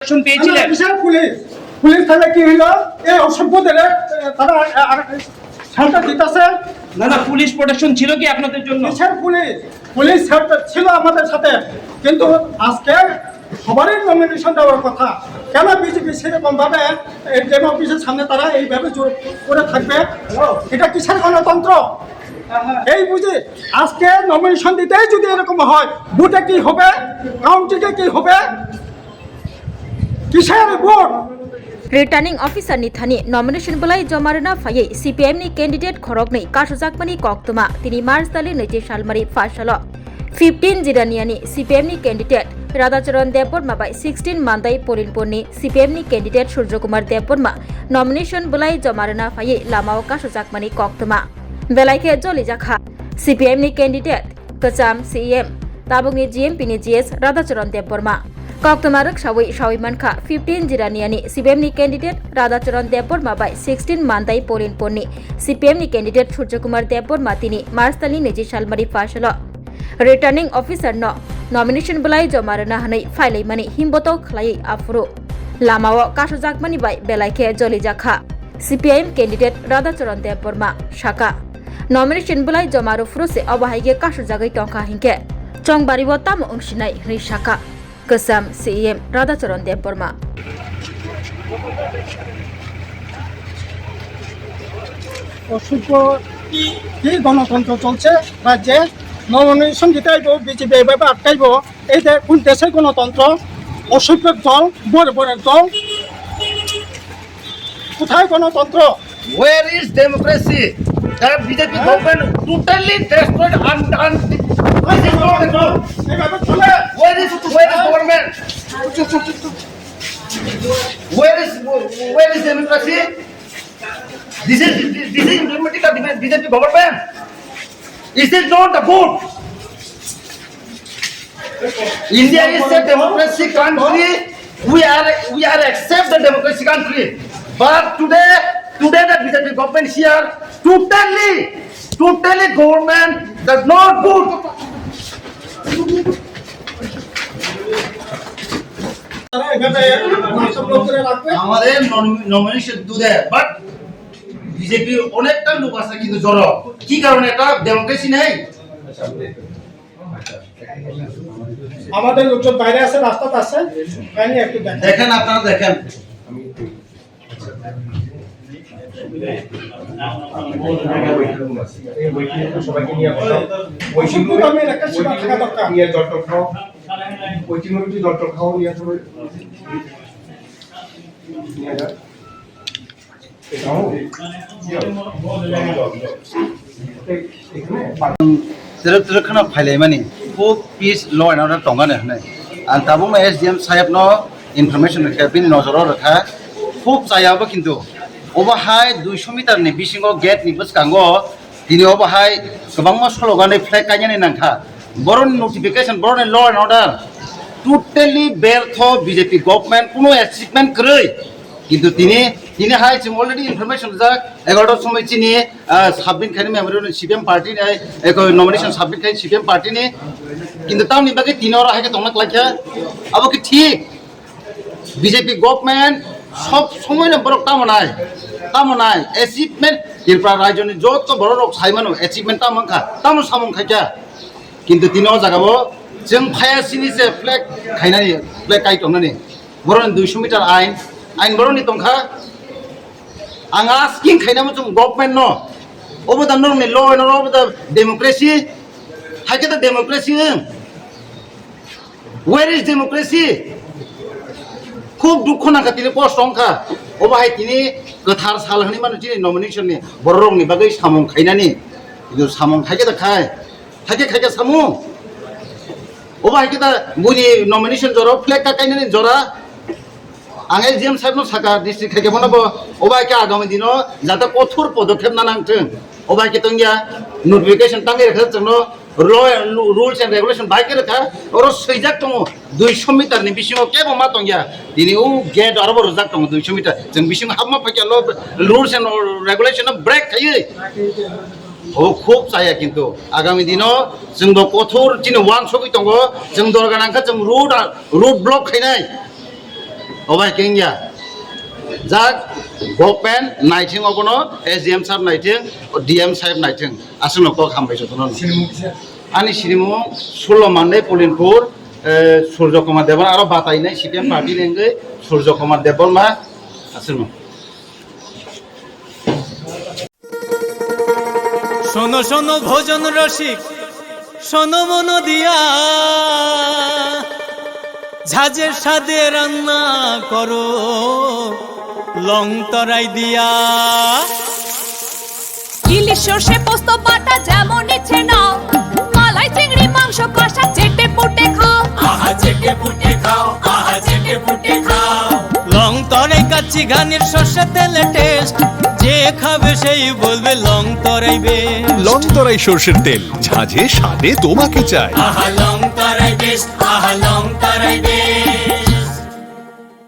Protection পেয়েছিলেন? Police তাহলে কি হলো? এই অসভ্যদের তারা শেল্টার দিতেছে। না পুলিশ প্রোটেকশন ছিল কি আপনাদের জন্য? কিসের পুলিশ? পুলিশ শেল্টার ছিল আমাদের সাথে, কিন্তু আজকে সবারই নমিনেশন দেওয়ার কথা। কেন বিজেপি সেরকম ভাবে ডেমো অফিসের সামনে তারা এইভাবে জোর করে থাকবে? এটা কিসের গণতন্ত্র? এই বুঝি আজকে নমিনেশন দিতেই যদি এরকম হয়, ভোটে কি হবে, কাউন্টিংয়ে কি হবে, किशोर बोर्ड रिटार्निंग ऑफिसर नि थानी नमिनेशन बलाई जमारना फायै सीपीएम नि कैंडिडेट खरगनै कासुजाकमानि कक्तमा तिनी मार्च दालि 20 सालमारि फासल 15 जिरानियानि सीपीएम नि कैंडिडेट राधाचरण देवबर्मा बाय 16 मानदाय पोलिनपुरनि सीपीएम नि कैंडिडेट सूर्यकुमार देवबर्मा नमिनेशन बलाई जमारना फायै लामाव कासुजाकमानि कक्तमा बेलायखे जलि जाखा सीपीएम नि कैंडिडेट कचाम सीएम ताबुंनि जीएमपी नि जीएस राधाचरण देवबर्मा कक्तमा रक्षावै सावैमानखा 15 जिरानियानि सीपीएम नि कैंडिडेट राधाचरण देवबर्मा बाय 16 मानदाय पोलिनपुरनि सीपीएम नि कैंडिडेट सूर्यकुमार देवबर्मा तिनी मार्च दालनि 20 सालमारि फासल रिटार्निंग ऑफिसर न नमिनेशन बलाई जमारना हनै फाइलैमानि हिमबतो खलायै आफुरु लामाव कासुजाकमानि बाय बेलायखे जलि जाखा सीपीआईएम कैंडिडेट राधाचरण देवबर्मा शाखा नमिनेशन बलाई जमारु फुरुसे अबाहायगे कासुजागै टंका हिंके चंगबारिबो ताम अंशिनाय हनै शाखा कसाम सीएम राधाचरण देवबर्मा অসভ্য কি গণতন্ত্র চলছে রাজ্যে? নমিনেশন দিতে আইব বিজেপি এইভাবে আটকাইব? এই কোন দেশের গণতন্ত্র? অসভ্যের দল, বড়ের দল, কোথায় গণতন্ত্র? Where is democracy? The BJP government totally destroyed and this is not the goal. এইভাবে চলে? Where is government? Where is democracy? This is implementing the BJP government. Is it not the good? India is a democracy country. We are accept the democracy country. But today the BJP government here totally government does not good. তারা এইভাবে অসভ্য করে রাখবে। আমাদের nomination দু দেয়, but BJP অনেকটা লোক আছে কিন্তু জড়ো কি কারণে? এটা ডেমোক্রেসি নেই। আমাদের লোকজন বাইরে আছে, রাস্তাতে আছে, কাহিনী একটু দেখেন, আপনারা দেখেন। আমি একটা সেবা থাকা দরকার। जेरखना फाइले माने खूब पीस ल एंड ऑर्डर टंगाने हने आं ताबो मा एसडीएम साहेब नो इनफरमेशन रखा बिनि नजराव रखा खूब जायाबो किन्तु ओबाहाय 200 मिटार नि बिसिङाव गेट नि बसकांगो दिनै ओबाहाय गोबां मा स्लोगान फ्लेग कायनानै नांखा बरन नोटिफिकेशन बरन ल एंड ऑर्डर टोटली बेर्थ बीजेपी गवर्नमेंट कोनो अचिवमेंट करै किन्तु दिनै हाय जों अलरेडी इनफरमेशन जा 11 समय चिनि साबमिट खाने मेमोरियल सीपीएम पार्टी ने एक नॉमिनेशन साबमिट खाने सीपीएम पार्टी ने किन्तु तामनि बागे 3 और हाय के तंगना लाखिया अब कि ठीक बीजेपी गवर्नमेंट सब समय ने बरक तामनाय अचिवमेंट तिरप्रा राज्यनि जत बरक साइमानो अचिवमेंट तामन सामन खाया किन्तु 3 जागाबो जों फायासिनि से फ्लेग खायनानि फ्लेग कायटंनानि बरन 200 मिटार आइन बरनि तंखा आं आस्किं खायनामो जों गवर्नमेंट न ओबदा नरनि ल एंड ऑर्डर ओबदा डेमोक्रेसी हायके the democracy where is democracy खूब दुख नांखा तिनि पोस्ट अंखा ओबाहाय तिनि गोथार साल हनि माने तिनि नमिनेशन नि बररंनि बागै सामं खायनानि किन्तु सामं खायके द खायके सामु ओबाहाय के द बुनि नमिनेशन जरा फ्लेग कायनानि जरा आं एसडीएम साहेब नो साका डिस्ट्रिक्ट खायके बनाबो ओबाहाय के आगामी दिनो जाते कठोर पदक्षेप ना नांथों ओबाहाय के तंगिया नोटिफिकेशन तांगे रखा जोंनो रुल्स एंड रेगुलेशन बाइक रखा और सैजाक दङ 200 मिटार नि बिसिङाव केबो मा तंगिया दिनै उ गेट आरो रजाक दङ 200 मिटार जों बिसिङ हाबमा फैकेल रुल्स एंड रेगुलेशन ब्रेक खायो ओ खूब जाया किन्तु आगामी दिनो जोंबो कठोर दिनै वान सबै दङ जों दरगानांखा जों रुट ब्लक खायनाय ওবাই কেঙ্গিয়া যাক গভর্নমেন্ট নাইथिं অবনো এসডিএম সাহেব নাইथिं ডিএম সাহেব নাইथिं আসুন নক হামবাইছো তো আনি সিরিমু 16 মাননে পলিনপুর সূর্য কুমার দেবন আর বাতাইনাই সিপিএম পার্টি লেঙ্গে সূর্য কুমার দেবন মা আসুন শোনো শোনো ভোজন রসিক শোনো মন দিয়া ঝাঁঝের স্বাদে রান্না করো লং তরাই দিয়া ইলিশ সর্ষে পোস্ত বাটা যেমন ইচ্ছে নাও মালাই চিংড়ি মাংস কষা চেটে পুটে খাও আহা চেটে পুটে খাও আহা চেটে পুটে খাও লং তরাই কাচ্চি ঘানির সর্ষে তেলে টেস্ট যে খাবে সেই বলবে লং তরাই বেশ লং তরাই সর্ষের তেল ঝাঁঝে স্বাদে তোমাকে চাই আহা লং তরাই বেশ আহা লং তরাই বেশ